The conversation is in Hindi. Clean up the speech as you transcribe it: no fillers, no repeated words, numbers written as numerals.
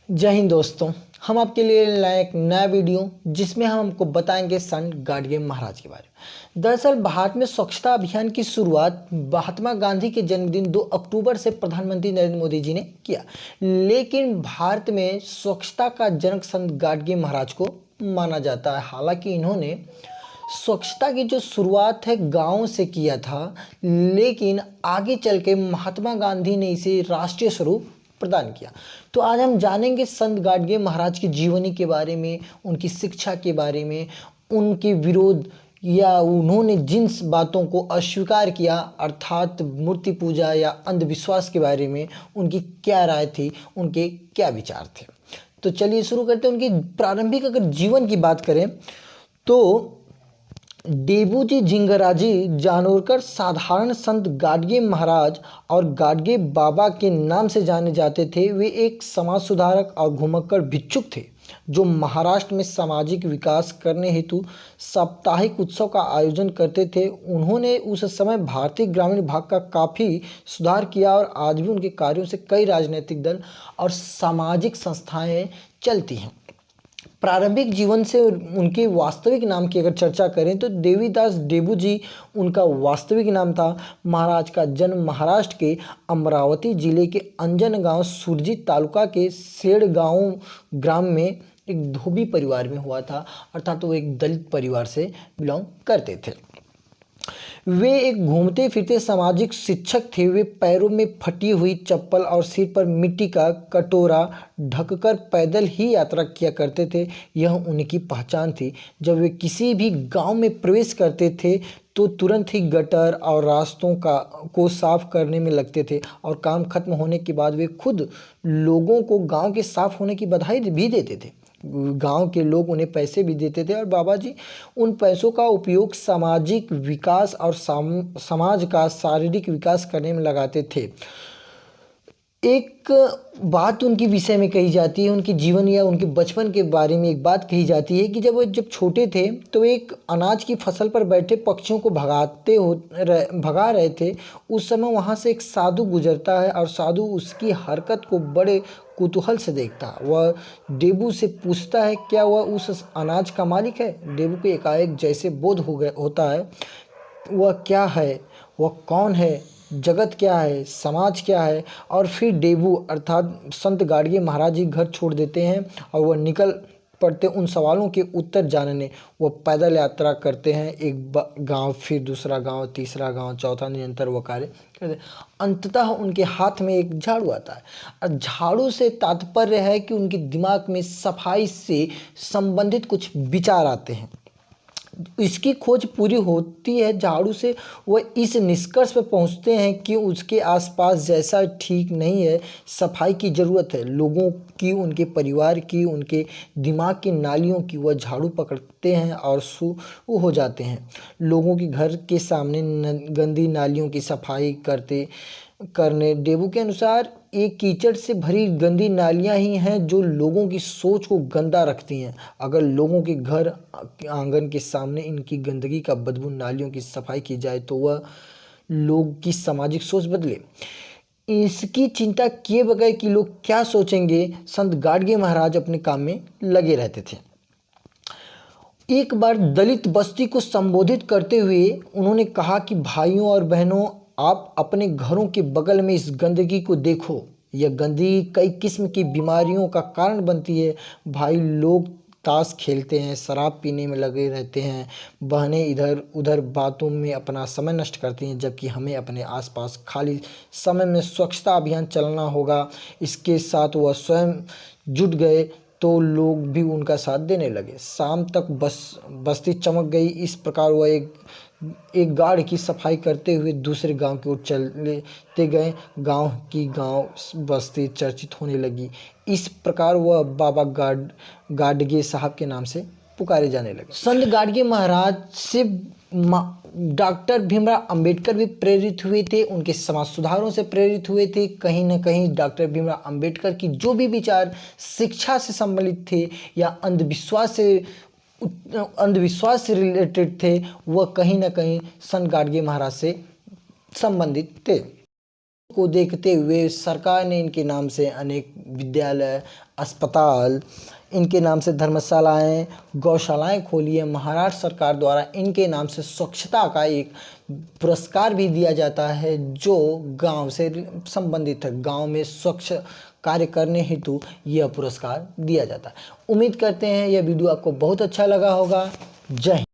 जय हिंद दोस्तों। हम आपके लिए लाए एक नया वीडियो जिसमें हम आपको बताएंगे संत गाडगे महाराज के बारे में। दरअसल भारत में स्वच्छता अभियान की शुरुआत महात्मा गांधी के जन्मदिन 2 अक्टूबर से प्रधानमंत्री नरेंद्र मोदी जी ने किया, लेकिन भारत में स्वच्छता का जनक संत गाडगे महाराज को माना जाता है। हालांकि इन्होंने स्वच्छता की जो शुरुआत है गाँव से किया था, लेकिन आगे चल के महात्मा गांधी ने इसे राष्ट्रीय स्वरूप प्रदान किया। तो आज हम जानेंगे संत गाडगे महाराज की जीवनी के बारे में, उनकी शिक्षा के बारे में, उनके विरोध या उन्होंने जिन बातों को अस्वीकार किया अर्थात मूर्ति पूजा या अंधविश्वास के बारे में उनकी क्या राय थी, उनके क्या विचार थे। तो चलिए शुरू करते हैं। उनकी प्रारंभिक अगर जीवन की बात करें तो डेबूजी जिंगराजी जानोरकर साधारण संत गाडगे महाराज और गाडगे बाबा के नाम से जाने जाते थे। वे एक समाज सुधारक और घुमक्कड़ भिक्षुक थे जो महाराष्ट्र में सामाजिक विकास करने हेतु साप्ताहिक उत्सव का आयोजन करते थे। उन्होंने उस समय भारतीय ग्रामीण भाग का काफ़ी सुधार किया और आज भी उनके कार्यों से कई राजनीतिक दल और सामाजिक संस्थाएं चलती हैं। प्रारंभिक जीवन से उनके वास्तविक नाम की अगर चर्चा करें तो देवीदास डेबूजी उनका वास्तविक नाम था। महाराज का जन्म महाराष्ट्र के अमरावती जिले के अंजन गांव सुरजीत तालुका के सेड़गांव ग्राम में एक धोबी परिवार में हुआ था, अर्थात वो एक दलित परिवार से बिलोंग करते थे। वे एक घूमते फिरते सामाजिक शिक्षक थे। वे पैरों में फटी हुई चप्पल और सिर पर मिट्टी का कटोरा ढककर पैदल ही यात्रा किया करते थे। यह उनकी पहचान थी। जब वे किसी भी गांव में प्रवेश करते थे तो तुरंत ही गटर और रास्तों को साफ करने में लगते थे और काम खत्म होने के बाद वे खुद लोगों को गांव के साफ होने की बधाई भी देते थे। गांव के लोग उन्हें पैसे भी देते थे और बाबा जी उन पैसों का उपयोग सामाजिक विकास और समाज का शारीरिक विकास करने में लगाते थे। एक बात उनके विषय में कही जाती है, उनके जीवन या उनके बचपन के बारे में एक बात कही जाती है कि जब छोटे थे तो एक अनाज की फसल पर बैठे पक्षियों को भगा रहे थे। उस समय वहाँ से एक साधु गुजरता है और साधु उसकी हरकत को बड़े कुतूहल से देखता है। वह डेबू से पूछता है क्या वह उस अनाज का मालिक है। डेबू को एकाएक जैसे बोध होता है वह क्या है, वह कौन है, जगत क्या है, समाज क्या है। और फिर डेबू अर्थात संत गाडगे महाराज जी घर छोड़ देते हैं और वह निकल पड़ते उन सवालों के उत्तर जानने। वह पैदल यात्रा करते हैं, एक गांव फिर दूसरा गांव, तीसरा गांव, चौथा, निरंतर वह कार्य करते। अंततः उनके हाथ में एक झाड़ू आता है और झाड़ू से तात्पर्य है कि उनके दिमाग में सफाई से संबंधित कुछ विचार आते हैं। इसकी खोज पूरी होती है झाड़ू से। वह इस निष्कर्ष पर पहुंचते हैं कि उसके आसपास जैसा ठीक नहीं है, सफाई की ज़रूरत है, लोगों की, उनके परिवार की, उनके दिमाग की नालियों की। वह झाड़ू पकड़ते हैं और शुरू हो जाते हैं लोगों के घर के सामने गंदी नालियों की सफाई करने। डेबू के अनुसार ये कीचड़ से भरी गंदी नालियां ही हैं जो लोगों की सोच को गंदा रखती हैं। अगर लोगों के घर आंगन के सामने इनकी गंदगी का बदबू नालियों की सफाई की जाए तो वह लोग की सामाजिक सोच बदले। इसकी चिंता किए बगैर कि लोग क्या सोचेंगे, संत गाडगे महाराज अपने काम में लगे रहते थे। एक बार दलित बस्ती को संबोधित करते हुए उन्होंने कहा कि भाइयों और बहनों, आप अपने घरों के बगल में इस गंदगी को देखो। यह गंदगी कई किस्म की बीमारियों का कारण बनती है। भाई लोग ताश खेलते हैं, शराब पीने में लगे रहते हैं, बहनें इधर उधर बातों में अपना समय नष्ट करती हैं, जबकि हमें अपने आसपास खाली समय में स्वच्छता अभियान चलाना होगा। इसके साथ वह स्वयं जुट गए तो लोग भी उनका साथ देने लगे। शाम तक बस्ती चमक गई। इस प्रकार वह एक गाढ़ की सफाई करते हुए दूसरे गांव की ओर चलते गए। गांव बस्ती चर्चित होने लगी। इस प्रकार वह बाबा गाडगे साहब के नाम से पुकारे जाने लगे। संत गाडगे महाराज से डॉक्टर भीमराव अंबेडकर भी प्रेरित हुए थे, उनके समाज सुधारों से प्रेरित हुए थे। कहीं ना कहीं डॉक्टर भीमराव अंबेडकर की जो भी विचार शिक्षा से संबंधित थे या अंधविश्वास से रिलेटेड थे, वह कहीं ना कहीं संत गाडगे महाराज से संबंधित थे। को देखते हुए सरकार ने इनके नाम से अनेक विद्यालय, अस्पताल, इनके नाम से धर्मशालाएं, गौशालाएं खोली है। महाराष्ट्र सरकार द्वारा इनके नाम से स्वच्छता का एक पुरस्कार भी दिया जाता है जो गांव से संबंधित है। गांव में स्वच्छ कार्य करने हेतु यह पुरस्कार दिया जाता है। उम्मीद करते हैं यह वीडियो आपको बहुत अच्छा लगा होगा। जय हिंद।